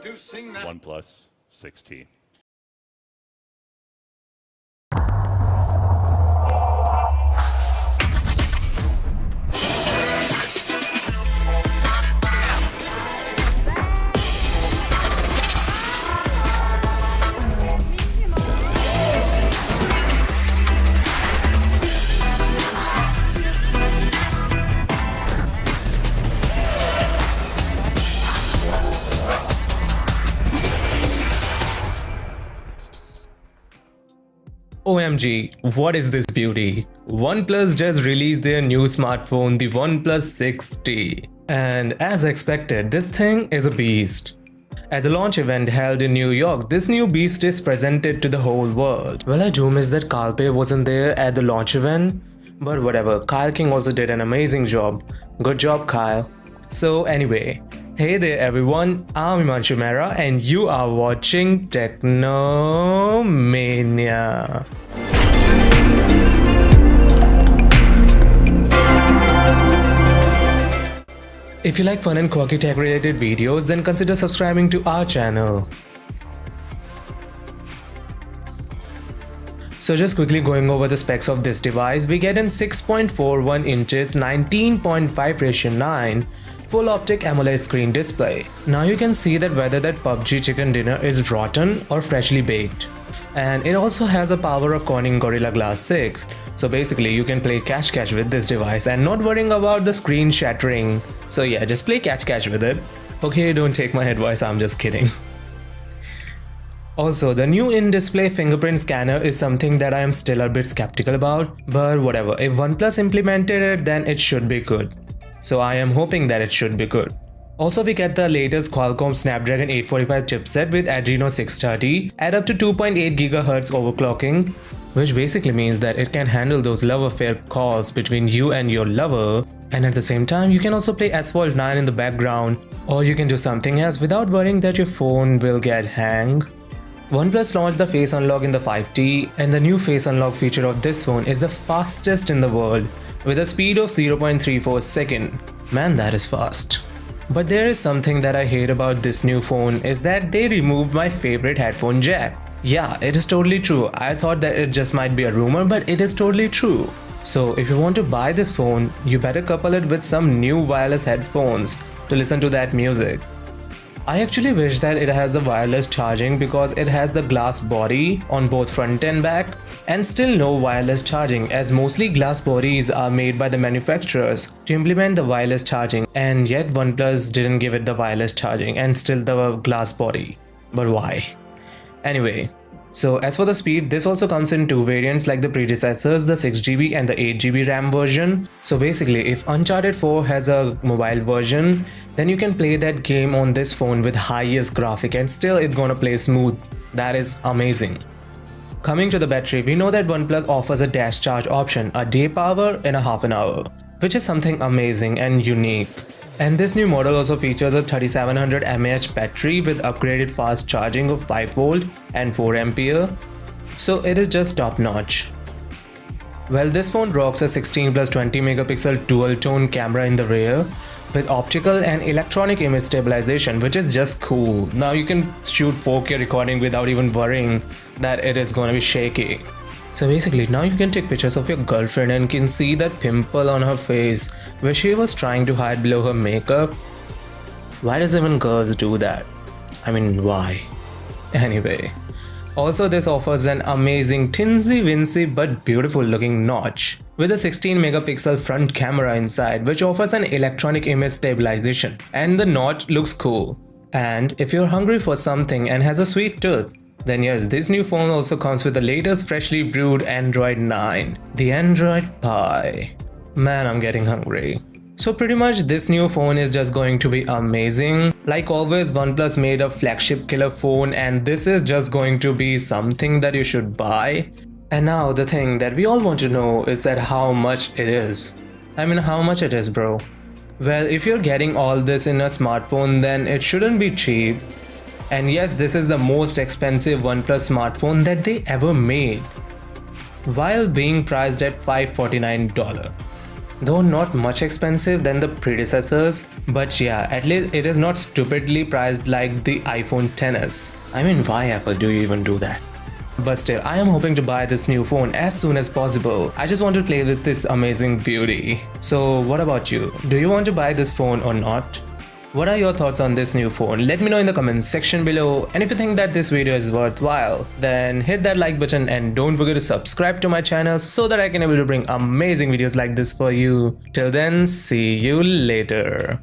OnePlus 6T. OMG, what is this beauty? OnePlus just released their new smartphone, the OnePlus 6T. And as expected, this thing is a beast. At the launch event held in New York, this new beast is presented to the whole world. Well, I do miss that Kyle wasn't there at the launch event, but whatever, Kyle King also did an amazing job. Good job, Kyle. So anyway, hey there everyone, I'm Himanshu Mehra and you are watching Techno Mania. If you like fun and quirky tech related videos, then consider subscribing to our channel. So just quickly going over the specs of this device, we get in 6.41 inches 19.5:9 full optic AMOLED screen display. Now you can see that whether that PUBG chicken dinner is rotten or freshly baked. And it also has a power of Corning Gorilla Glass 6. So basically you can play catch with this device and not worrying about the screen shattering. So yeah, just play catch with it. Okay, don't take my advice, I'm just kidding. Also, the new in-display fingerprint scanner is something that I am still a bit skeptical about, but whatever, if OnePlus implemented it, then it should be good. So I am hoping that it should be good. Also, we get the latest Qualcomm Snapdragon 845 chipset with Adreno 630 at up to 2.8 GHz overclocking, which basically means that it can handle those love affair calls between you and your lover, and at the same time you can also play Asphalt 9 in the background, or you can do something else without worrying that your phone will get hang. OnePlus launched the Face Unlock in the 5T, and the new Face Unlock feature of this phone is the fastest in the world with a speed of 0.34 seconds. Man, that is fast. But there is something that I hate about this new phone is that they removed my favorite headphone jack. Yeah, it is totally true. I thought that it just might be a rumor, but it is totally true. So if you want to buy this phone, you better couple it with some new wireless headphones to listen to that music. I actually wish that it has the wireless charging because it has the glass body on both front and back, and still no wireless charging as mostly glass bodies are made by the manufacturers to implement the wireless charging, and yet OnePlus didn't give it the wireless charging and still the glass body. But why? Anyway, so as for the speed, this also comes in two variants like the predecessors, the 6GB and the 8GB RAM version. So basically, if Uncharted 4 has a mobile version, then you can play that game on this phone with highest graphic and still it's gonna play smooth. That is amazing. Coming to the battery, we know that OnePlus offers a dash charge option, a day power in a half an hour, which is something amazing and unique. And this new model also features a 3700 mAh battery with upgraded fast charging of 5V and 4A. So it is just top notch. Well, this phone rocks a 16+20 megapixel dual tone camera in the rear with optical and electronic image stabilization, which is just cool. Now you can shoot 4K recording without even worrying that it is gonna be shaky. So basically, now you can take pictures of your girlfriend and can see that pimple on her face where she was trying to hide below her makeup. Why does even girls do that? I mean, why? Anyway. Also, this offers an amazing tinsy-wincy but beautiful looking notch with a 16 megapixel front camera inside, which offers an electronic image stabilization, and the notch looks cool. And if you're hungry for something and has a sweet tooth, then yes, this new phone also comes with the latest freshly brewed Android 9, the Android Pie. Man, I'm getting hungry. So pretty much this new phone is just going to be amazing. Like always, OnePlus made a flagship killer phone, and this is just going to be something that you should buy. And now the thing that we all want to know is that how much it is. I mean, how much it is, bro? Well, if you're getting all this in a smartphone, then it shouldn't be cheap. And yes, this is the most expensive OnePlus smartphone that they ever made, while being priced at $549. though not much expensive than the predecessors, but yeah, at least it is not stupidly priced like the iPhone XS. I mean, why Apple do you even do that? But still, I am hoping to buy this new phone as soon as possible. I just want to play with this amazing beauty. So what about you? Do you want to buy this phone or not? What are your thoughts on this new phone? Let me know in the comments section below, and if you think that this video is worthwhile, then hit that like button and don't forget to subscribe to my channel so that I can able to bring amazing videos like this for you. Till then, see you later.